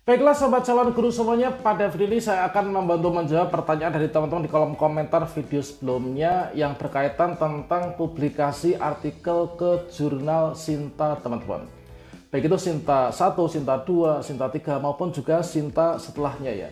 Baiklah sobat calon guru semuanya, pada video ini saya akan membantu menjawab pertanyaan dari teman-teman di kolom komentar video sebelumnya yang berkaitan tentang publikasi artikel ke jurnal Sinta teman-teman. Baik itu Sinta 1, Sinta 2, Sinta 3 maupun juga Sinta setelahnya ya.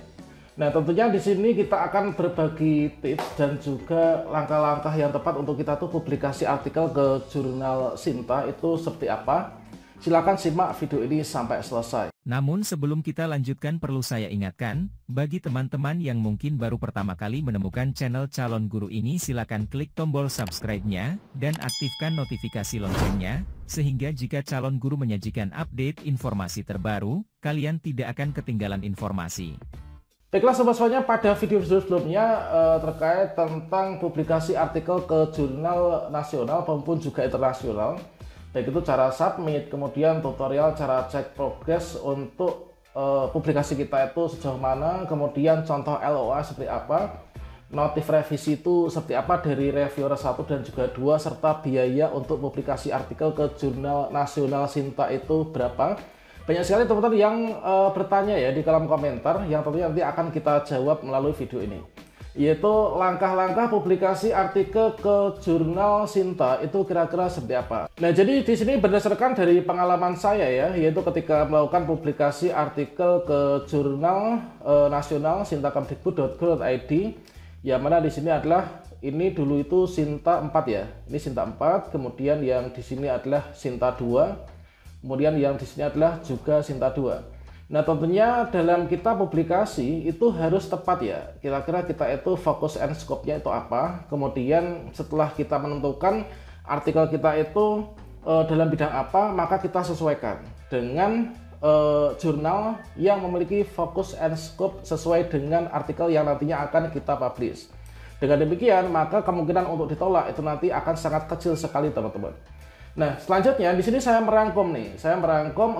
Nah tentunya di sini kita akan berbagi tips dan juga langkah-langkah yang tepat untuk kita tuh publikasi artikel ke jurnal Sinta itu seperti apa. Silakan simak video ini sampai selesai. Namun sebelum kita lanjutkan perlu saya ingatkan, bagi teman-teman yang mungkin baru pertama kali menemukan channel Calon Guru ini silakan klik tombol subscribe-nya, dan aktifkan notifikasi loncengnya, sehingga jika Calon Guru menyajikan update informasi terbaru, kalian tidak akan ketinggalan informasi. Baiklah sobat semuanya, pada video sebelumnya terkait tentang publikasi artikel ke jurnal nasional maupun juga internasional. Baik itu cara submit, kemudian tutorial cara cek progres untuk publikasi kita itu sejauh mana, kemudian contoh LOA seperti apa, notif revisi itu seperti apa dari reviewer 1 dan juga 2, serta biaya untuk publikasi artikel ke jurnal nasional Sinta itu berapa. Banyak sekali teman-teman yang bertanya ya di kolom komentar, yang tentunya nanti akan kita jawab melalui video ini, yaitu langkah-langkah publikasi artikel ke jurnal Sinta itu kira-kira seperti apa. Nah, jadi di sini berdasarkan dari pengalaman saya ya, yaitu ketika melakukan publikasi artikel ke jurnal nasional sintakemdikbud.go.id, yang mana di sini adalah ini dulu itu Sinta 4 ya. Ini Sinta 4, kemudian yang di sini adalah Sinta 2, kemudian yang di sini adalah juga Sinta 2. Nah tentunya dalam kita publikasi itu harus tepat ya, kira-kira kita itu fokus and scope-nya itu apa, kemudian setelah kita menentukan artikel kita itu dalam bidang apa, maka kita sesuaikan dengan jurnal yang memiliki fokus and scope sesuai dengan artikel yang nantinya akan kita publish. Dengan demikian maka kemungkinan untuk ditolak itu nanti akan sangat kecil sekali teman-teman. Nah, selanjutnya di sini saya merangkum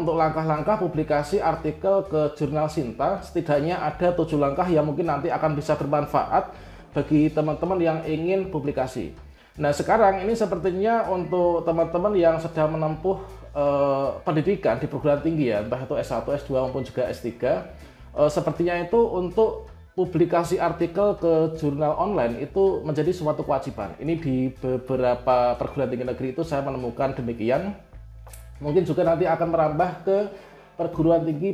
untuk langkah-langkah publikasi artikel ke jurnal Sinta. Setidaknya ada 7 langkah yang mungkin nanti akan bisa bermanfaat bagi teman-teman yang ingin publikasi. Nah, sekarang ini sepertinya untuk teman-teman yang sedang menempuh pendidikan di perguruan tinggi ya, entah itu S1, S2 maupun juga S3, sepertinya itu untuk publikasi artikel ke jurnal online itu menjadi suatu kewajiban. Ini di beberapa perguruan tinggi negeri itu saya menemukan demikian. Mungkin juga nanti akan merambah ke perguruan tinggi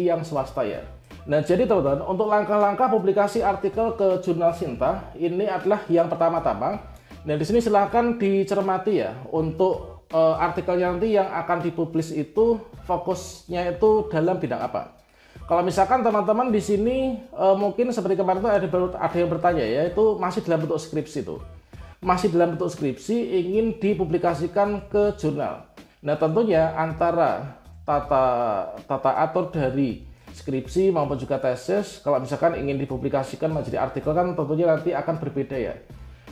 yang swasta ya. Nah, jadi teman-teman, untuk langkah-langkah publikasi artikel ke jurnal Sinta ini adalah yang pertama-tama. Nah, di sini silahkan dicermati ya untuk artikelnya nanti yang akan dipublis itu fokusnya itu dalam bidang apa. Kalau misalkan teman-teman di sini mungkin seperti kemarin itu ada yang bertanya ya, itu masih dalam bentuk skripsi itu. Masih dalam bentuk skripsi ingin dipublikasikan ke jurnal. Nah, tentunya antara tata atur dari skripsi maupun juga tesis, kalau misalkan ingin dipublikasikan menjadi artikel kan tentunya nanti akan berbeda ya.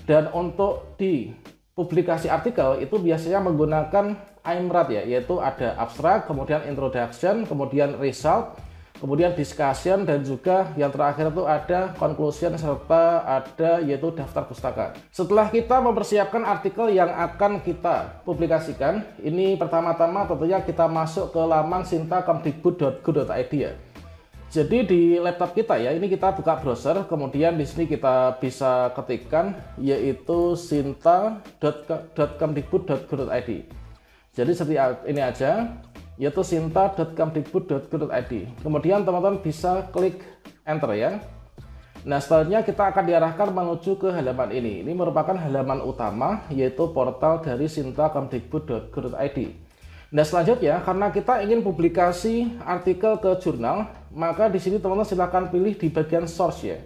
Dan untuk di publikasi artikel itu biasanya menggunakan IMRAD ya, yaitu ada abstrak, kemudian introduction, kemudian result, kemudian discussion, dan juga yang terakhir itu ada conclusion, serta ada yaitu daftar pustaka. Setelah kita mempersiapkan artikel yang akan kita publikasikan, ini pertama-tama tentunya kita masuk ke laman sintakemdikbud.go.id ya. Jadi di laptop kita ya, ini kita buka browser, kemudian di sini kita bisa ketikkan yaitu sinta.kemdikbud.go.id. Jadi seperti ini aja, yaitu sinta.kemdikbud.go.id. Kemudian teman-teman bisa klik enter ya. Nah, selanjutnya kita akan diarahkan menuju ke halaman ini. Ini merupakan halaman utama, yaitu portal dari sintakemdikbud.go.id. Nah, selanjutnya karena kita ingin publikasi artikel ke jurnal, maka di sini teman-teman silahkan pilih di bagian source ya.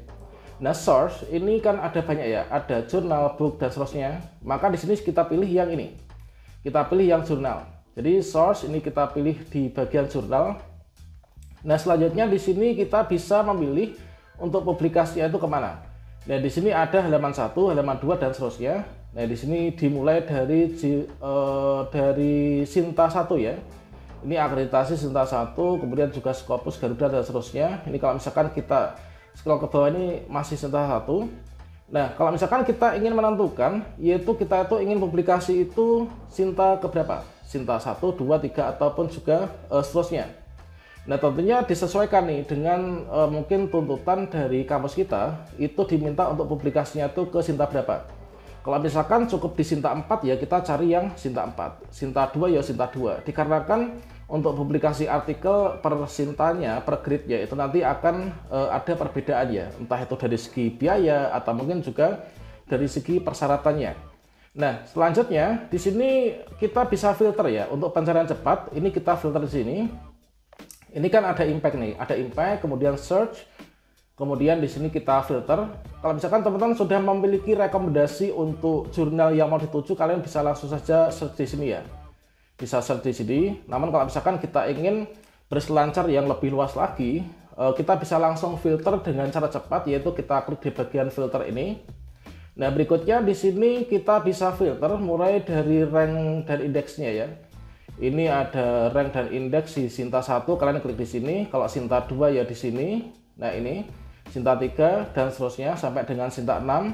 Nah, source ini kan ada banyak ya, ada jurnal, book, dan seterusnya. Maka di sini kita pilih yang ini. Kita pilih yang jurnal. Jadi source ini kita pilih di bagian jurnal. Nah, selanjutnya di sini kita bisa memilih untuk publikasinya itu kemana. Nah, di sini ada halaman 1, halaman 2, dan seterusnya. Nah, di sini dimulai dari Sinta 1 ya. Ini akreditasi Sinta 1, kemudian juga Scopus, Garuda, dan seterusnya. Ini kalau misalkan kita scroll ke bawah ini masih Sinta 1. Nah, kalau misalkan kita ingin menentukan, yaitu kita itu ingin publikasi itu Sinta keberapa? Sinta 1, 2, 3, ataupun juga seterusnya. Nah, tentunya disesuaikan nih dengan mungkin tuntutan dari kampus kita, itu diminta untuk publikasinya itu ke Sinta berapa. Kalau misalkan cukup di Sinta 4 ya kita cari yang Sinta 4, Sinta 2 ya Sinta 2. Dikarenakan untuk publikasi artikel per Sintanya, per grade-nya itu nanti akan ada perbedaan ya, entah itu dari segi biaya atau mungkin juga dari segi persyaratannya. Nah, selanjutnya di sini kita bisa filter ya untuk pencarian cepat. Ini kita filter di sini. Ini kan ada impact nih, ada impact, kemudian search, kemudian di sini kita filter. Kalau misalkan teman-teman sudah memiliki rekomendasi untuk jurnal yang mau dituju, kalian bisa langsung saja search di sini ya. Bisa search di sini. Namun kalau misalkan kita ingin berselancar yang lebih luas lagi, kita bisa langsung filter dengan cara cepat, yaitu kita klik di bagian filter ini. Nah, berikutnya di sini kita bisa filter mulai dari rank dan indeksnya ya. Ini ada rank dan indeks di Sinta 1, kalian klik di sini. Kalau Sinta 2 ya di sini. Nah, ini Sinta 3 dan seterusnya sampai dengan Sinta 6.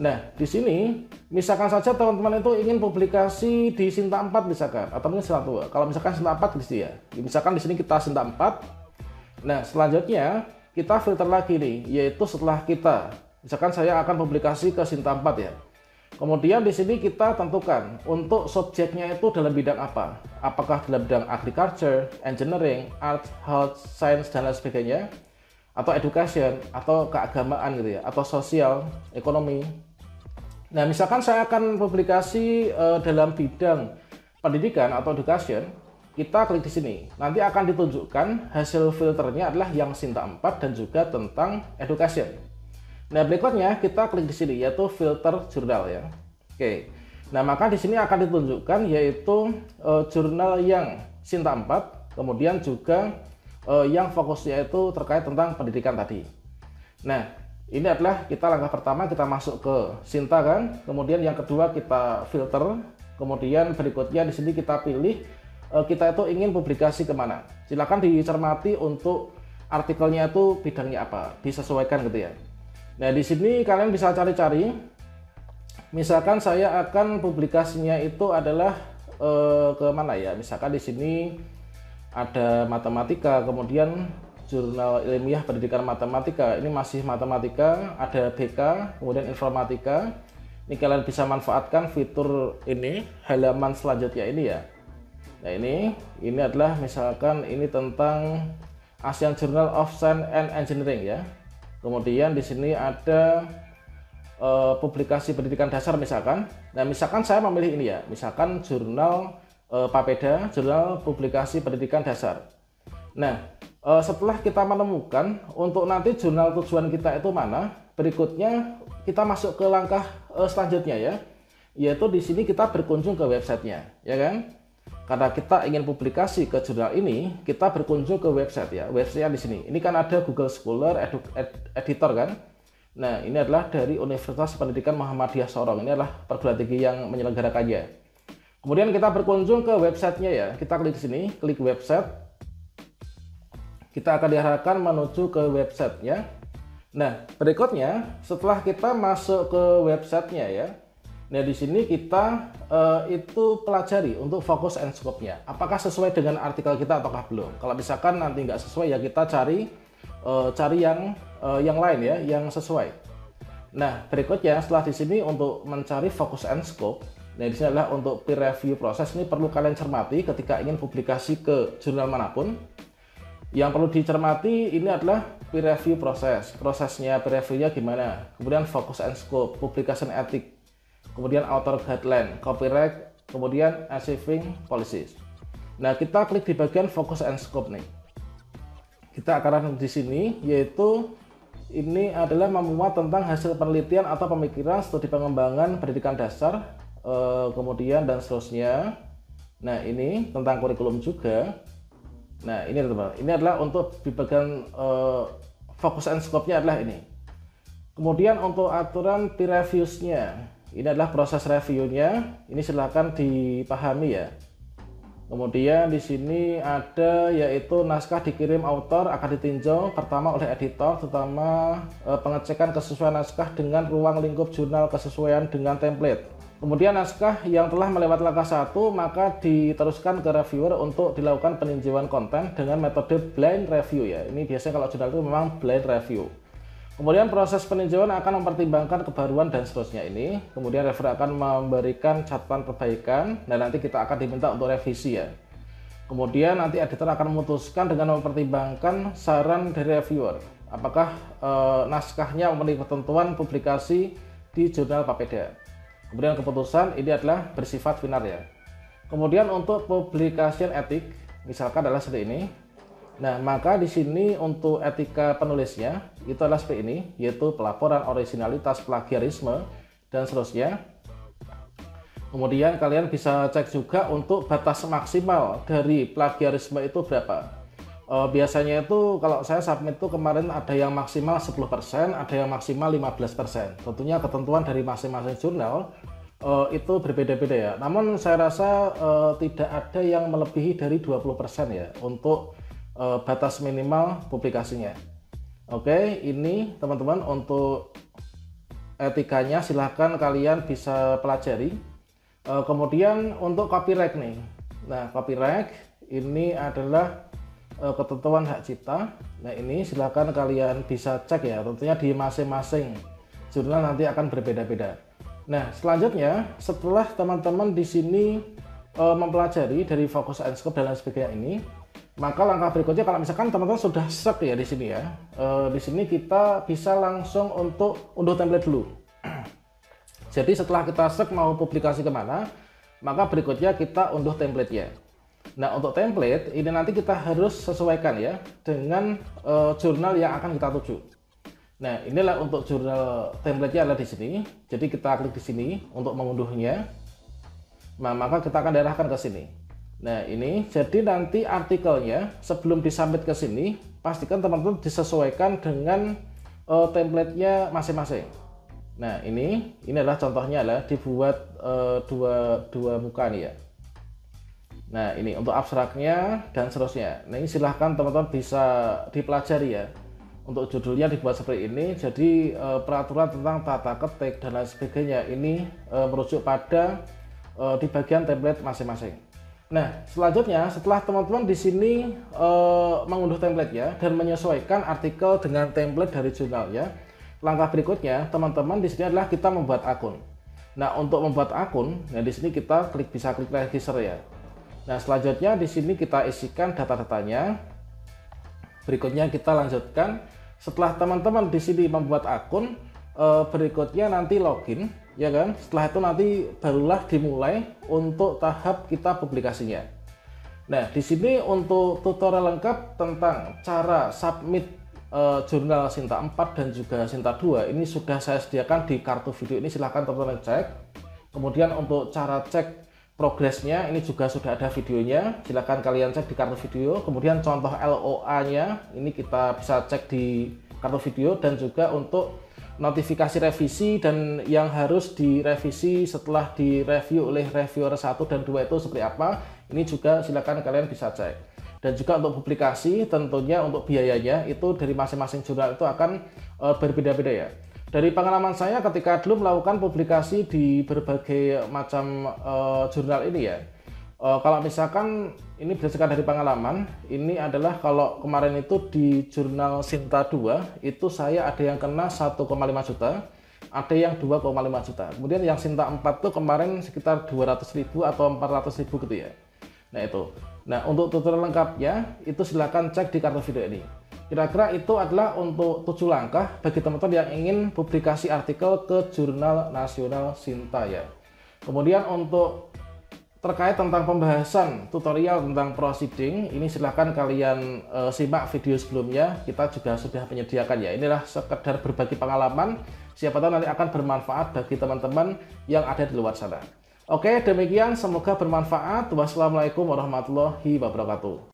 Nah, di sini misalkan saja teman-teman itu ingin publikasi di Sinta 4 misalkan, atau mungkin Sinta 2. Kalau misalkan Sinta 4 di sini ya. Misalkan di sini kita Sinta 4. Nah, selanjutnya kita filter lagi nih, yaitu setelah kita misalkan saya akan publikasi ke Sinta 4 ya. Kemudian di sini kita tentukan untuk subjeknya itu dalam bidang apa. Apakah dalam bidang agriculture, engineering, art, health, science, dan lain sebagainya. Atau education, atau keagamaan gitu ya. Atau sosial, ekonomi. Nah, misalkan saya akan publikasi dalam bidang pendidikan atau education. Kita klik di sini. Nanti akan ditunjukkan hasil filternya adalah yang Sinta 4 dan juga tentang education. Nah, berikutnya kita klik di sini yaitu filter jurnal ya. Oke. Nah, maka di sini akan ditunjukkan yaitu jurnal yang Sinta 4, kemudian juga yang fokusnya itu terkait tentang pendidikan tadi. Nah, ini adalah kita langkah pertama, kita masuk ke Sinta kan. Kemudian yang kedua kita filter. Kemudian berikutnya di sini kita pilih kita itu ingin publikasi kemana. Silakan dicermati untuk artikelnya itu bidangnya apa, disesuaikan gitu ya. Nah, di sini kalian bisa cari-cari. Misalkan saya akan publikasinya itu adalah ke mana ya? Misalkan di sini ada matematika, kemudian jurnal ilmiah pendidikan matematika. Ini masih matematika, ada BK, kemudian informatika. Ini kalian bisa manfaatkan fitur ini halaman selanjutnya ini ya. Nah, ini adalah misalkan ini tentang Asian Journal of Science and Engineering ya. Kemudian di sini ada publikasi pendidikan dasar misalkan. Nah, misalkan saya memilih ini ya, misalkan jurnal Papeda, jurnal publikasi pendidikan dasar. Nah, setelah kita menemukan untuk nanti jurnal tujuan kita itu mana, berikutnya kita masuk ke langkah selanjutnya ya, yaitu di sini kita berkunjung ke websitenya, ya kan? Karena kita ingin publikasi ke jurnal ini, kita berkunjung ke website ya. Websitenya di sini. Ini kan ada Google Scholar Editor kan. Nah, ini adalah dari Universitas Pendidikan Muhammadiyah Sorong. Ini adalah perguruan tinggi yang menyelenggarakannya. Kemudian kita berkunjung ke websitenya ya. Kita klik di sini, klik website. Kita akan diarahkan menuju ke websitenya. Nah, berikutnya setelah kita masuk ke websitenya ya. Nah, di sini kita itu pelajari untuk fokus and scope-nya. Apakah sesuai dengan artikel kita ataukah belum? Kalau misalkan nanti nggak sesuai ya kita cari yang lain ya, yang sesuai. Nah, berikutnya setelah di sini untuk mencari fokus and scope. Nah, di sini adalah untuk peer review proses. Ini perlu kalian cermati ketika ingin publikasi ke jurnal manapun. Yang perlu dicermati ini adalah peer review proses. Prosesnya peer review-nya gimana? Kemudian fokus and scope, publication ethic. Kemudian author guideline, copyright, kemudian archiving policies. Nah, kita klik di bagian focus and scope nih. Kita akan di sini yaitu ini adalah memuat tentang hasil penelitian atau pemikiran studi pengembangan pendidikan dasar, kemudian dan seterusnya. Nah, ini tentang kurikulum juga. Nah, ini teman-teman. Ini adalah untuk di bagian focus and scope-nya adalah ini. Kemudian untuk aturan peer reviews-nya. Ini adalah proses reviewnya. Ini silahkan dipahami ya. Kemudian di sini ada yaitu naskah dikirim author akan ditinjau pertama oleh editor, terutama pengecekan kesesuaian naskah dengan ruang lingkup jurnal, kesesuaian dengan template. Kemudian naskah yang telah melewati langkah 1 maka diteruskan ke reviewer untuk dilakukan peninjauan konten dengan metode blind review ya. Ini biasanya kalau jurnal itu memang blind review. Kemudian proses peninjauan akan mempertimbangkan kebaruan dan seterusnya ini. Kemudian reviewer akan memberikan catatan perbaikan dan nanti kita akan diminta untuk revisi ya. Kemudian nanti editor akan memutuskan dengan mempertimbangkan saran dari reviewer. Apakah naskahnya memenuhi ketentuan publikasi di jurnal Papeda. Kemudian keputusan ini adalah bersifat final ya. Kemudian untuk publication etik misalkan adalah seperti ini. Nah, maka di sini untuk etika penulisnya itu adalah seperti ini, yaitu pelaporan originalitas, plagiarisme dan seterusnya. Kemudian kalian bisa cek juga untuk batas maksimal dari plagiarisme itu berapa. Biasanya itu kalau saya submit itu kemarin ada yang maksimal 10%, ada yang maksimal 15%. Tentunya ketentuan dari masing-masing jurnal itu berbeda-beda ya. Namun saya rasa tidak ada yang melebihi dari 20% ya untuk batas minimal publikasinya. Oke, ini teman-teman untuk etikanya silahkan kalian bisa pelajari. Kemudian untuk copyright nih. Nah, copyright ini adalah ketentuan hak cipta. Nah, ini silahkan kalian bisa cek ya, tentunya di masing-masing jurnal nanti akan berbeda-beda. Nah, selanjutnya setelah teman-teman di sini mempelajari dari fokus and scope dan lain sebagainya ini, maka langkah berikutnya kalau misalkan teman-teman sudah set ya di sini ya, di sini kita bisa langsung untuk unduh template dulu. Jadi setelah kita set mau publikasi kemana, maka berikutnya kita unduh template-nya. Nah, untuk template ini nanti kita harus sesuaikan ya dengan jurnal yang akan kita tuju. Nah, inilah untuk jurnal template-nya adalah di sini. Jadi kita klik di sini untuk mengunduhnya. Nah, maka kita akan arahkan ke sini. Nah, ini jadi nanti artikelnya sebelum disubmit ke sini, pastikan teman-teman disesuaikan dengan template-nya masing-masing. Nah, ini adalah contohnya adalah dibuat dua muka nih ya. Nah, ini untuk abstraknya dan seterusnya. Nah, ini silahkan teman-teman bisa dipelajari ya. Untuk judulnya dibuat seperti ini. Jadi peraturan tentang tata ketik dan lain sebagainya ini merujuk pada di bagian template masing-masing. Nah, selanjutnya setelah teman-teman di sini mengunduh template ya dan menyesuaikan artikel dengan template dari jurnal ya. Langkah berikutnya teman-teman di sini adalah kita membuat akun. Nah, untuk membuat akun, nah di sini kita bisa klik register ya. Nah, selanjutnya di sini kita isikan data-datanya. Berikutnya kita lanjutkan. Setelah teman-teman di sini membuat akun, berikutnya nanti login, ya kan? Setelah itu nanti barulah dimulai untuk tahap kita publikasinya. Nah, di sini untuk tutorial lengkap tentang cara submit jurnal Sinta 4 dan juga Sinta 2 ini sudah saya sediakan di kartu video ini, silahkan teman-teman cek. Kemudian untuk cara cek progresnya ini juga sudah ada videonya, silahkan kalian cek di kartu video. Kemudian contoh LOA nya ini kita bisa cek di kartu video, dan juga untuk notifikasi revisi dan yang harus direvisi setelah direview oleh reviewer 1 dan 2 itu seperti apa, ini juga silahkan kalian bisa cek. Dan juga untuk publikasi tentunya untuk biayanya itu dari masing-masing jurnal itu akan berbeda-beda ya. Dari pengalaman saya ketika dulu melakukan publikasi di berbagai macam jurnal ini ya, kalau misalkan ini berdasarkan dari pengalaman, ini adalah kalau kemarin itu di jurnal Sinta 2 itu saya ada yang kena 1,5 juta, ada yang 2,5 juta. Kemudian yang Sinta 4 itu kemarin sekitar 200.000 atau 400.000 gitu ya. Nah itu. Nah, untuk tutorial lengkapnya itu silahkan cek di kartu video ini. Kira-kira itu adalah untuk 7 langkah bagi teman-teman yang ingin publikasi artikel ke jurnal nasional Sinta ya. Kemudian untuk terkait tentang pembahasan tutorial tentang proceeding, ini silahkan kalian simak video sebelumnya, kita juga sudah menyediakan ya. Inilah sekedar berbagi pengalaman, siapa tahu nanti akan bermanfaat bagi teman-teman yang ada di luar sana. Oke, demikian, semoga bermanfaat. Wassalamualaikum warahmatullahi wabarakatuh.